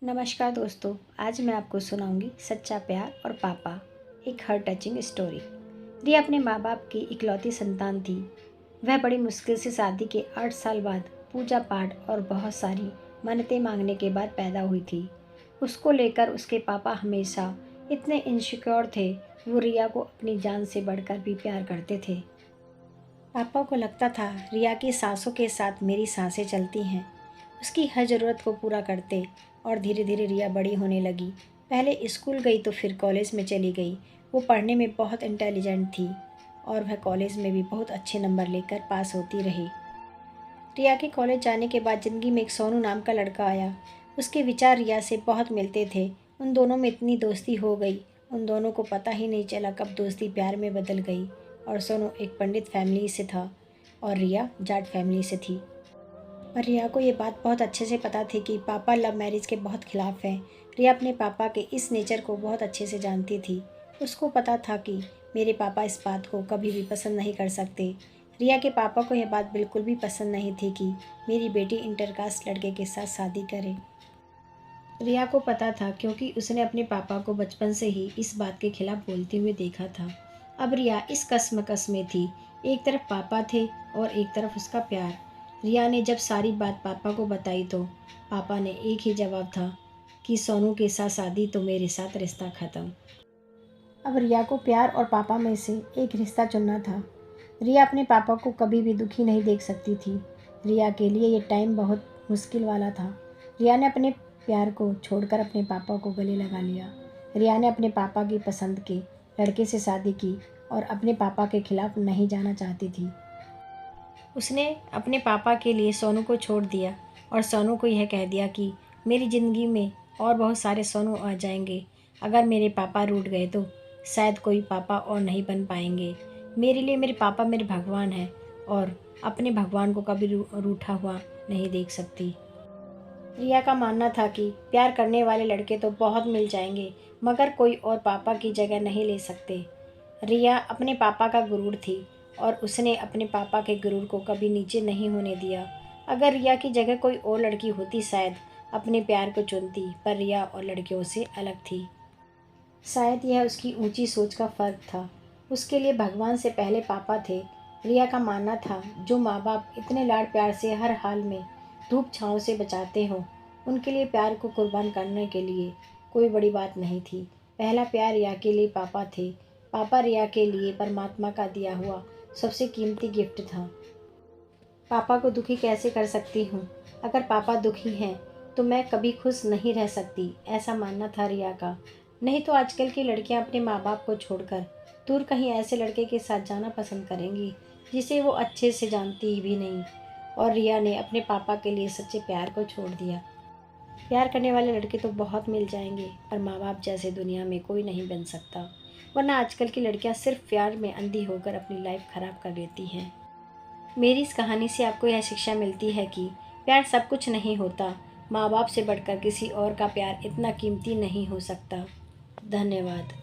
नमस्कार दोस्तों, आज मैं आपको सुनाऊंगी सच्चा प्यार और पापा, एक हार्ट टचिंग स्टोरी। रिया अपने माँ बाप की इकलौती संतान थी। वह बड़ी मुश्किल से शादी के 8 साल बाद पूजा पाठ और बहुत सारी मन्नतें मांगने के बाद पैदा हुई थी। उसको लेकर उसके पापा हमेशा इतने इनसिक्योर थे। वो रिया को अपनी जान से बढ़कर भी प्यार करते थे। पापा को लगता था रिया की सांसों के साथ मेरी सांसें चलती हैं। उसकी हर ज़रूरत को पूरा करते। और धीरे धीरे रिया बड़ी होने लगी। पहले स्कूल गई तो फिर कॉलेज में चली गई। वो पढ़ने में बहुत इंटेलिजेंट थी और वह कॉलेज में भी बहुत अच्छे नंबर लेकर पास होती रही। रिया के कॉलेज जाने के बाद ज़िंदगी में एक सोनू नाम का लड़का आया। उसके विचार रिया से बहुत मिलते थे। उन दोनों में इतनी दोस्ती हो गई, उन दोनों को पता ही नहीं चला कब दोस्ती प्यार में बदल गई। और सोनू एक पंडित फैमिली से था और रिया जाट फैमिली से थी। पर रिया को ये बात बहुत अच्छे से पता थी कि पापा लव मैरिज के बहुत खिलाफ हैं। रिया अपने पापा के इस नेचर को बहुत अच्छे से जानती थी। उसको पता था कि मेरे पापा इस बात को कभी भी पसंद नहीं कर सकते। रिया के पापा को यह बात बिल्कुल भी पसंद नहीं थी कि मेरी बेटी इंटरकास्ट लड़के के साथ शादी करे। रिया को पता था क्योंकि उसने अपने पापा को बचपन से ही इस बात के खिलाफ बोलते हुए देखा था। अब रिया इस कश्मकश में थी। एक तरफ पापा थे और एक तरफ उसका प्यार। रिया ने जब सारी बात पापा को बताई तो पापा ने एक ही जवाब था कि सोनू के साथ शादी तो मेरे साथ रिश्ता ख़त्म। अब रिया को प्यार और पापा में से एक रिश्ता चुनना था। रिया अपने पापा को कभी भी दुखी नहीं देख सकती थी। रिया के लिए ये टाइम बहुत मुश्किल वाला था। रिया ने अपने प्यार को छोड़कर अपने पापा को गले लगा लिया। रिया ने अपने पापा की पसंद के लड़के से शादी की और अपने पापा के खिलाफ नहीं जाना चाहती थी। उसने अपने पापा के लिए सोनू को छोड़ दिया और सोनू को यह कह दिया कि मेरी ज़िंदगी में और बहुत सारे सोनू आ जाएंगे। अगर मेरे पापा रूठ गए तो शायद कोई पापा और नहीं बन पाएंगे। मेरे लिए मेरे पापा मेरे भगवान हैं और अपने भगवान को कभी रूठा हुआ नहीं देख सकती। रिया का मानना था कि प्यार करने वाले लड़के तो बहुत मिल जाएंगे, मगर कोई और पापा की जगह नहीं ले सकते। रिया अपने पापा का गुरूर थी और उसने अपने पापा के गुरूर को कभी नीचे नहीं होने दिया। अगर रिया की जगह कोई और लड़की होती शायद अपने प्यार को चुनती, पर रिया और लड़कियों से अलग थी। शायद यह उसकी ऊंची सोच का फ़र्क था। उसके लिए भगवान से पहले पापा थे। रिया का मानना था जो माँ बाप इतने लाड प्यार से हर हाल में धूप छाँव से बचाते हों, उनके लिए प्यार को कुर्बान करने के लिए कोई बड़ी बात नहीं थी। पहला प्यार रिया के लिए पापा थे। पापा रिया के लिए परमात्मा का दिया हुआ सबसे कीमती गिफ्ट था। पापा को दुखी कैसे कर सकती हूँ? अगर पापा दुखी हैं तो मैं कभी खुश नहीं रह सकती, ऐसा मानना था रिया का। नहीं तो आजकल की लड़कियाँ अपने माँ बाप को छोड़कर दूर कहीं ऐसे लड़के के साथ जाना पसंद करेंगी जिसे वो अच्छे से जानती भी नहीं। और रिया ने अपने पापा के लिए सच्चे प्यार को छोड़ दिया। प्यार करने वाले लड़के तो बहुत मिल जाएंगे, पर माँ बाप जैसे दुनिया में कोई नहीं बन सकता। वरना आजकल की लड़कियाँ सिर्फ प्यार में अंधी होकर अपनी लाइफ खराब कर लेती हैं। मेरी इस कहानी से आपको यह शिक्षा मिलती है कि प्यार सब कुछ नहीं होता। माँ बाप से बढ़कर किसी और का प्यार इतना कीमती नहीं हो सकता। धन्यवाद।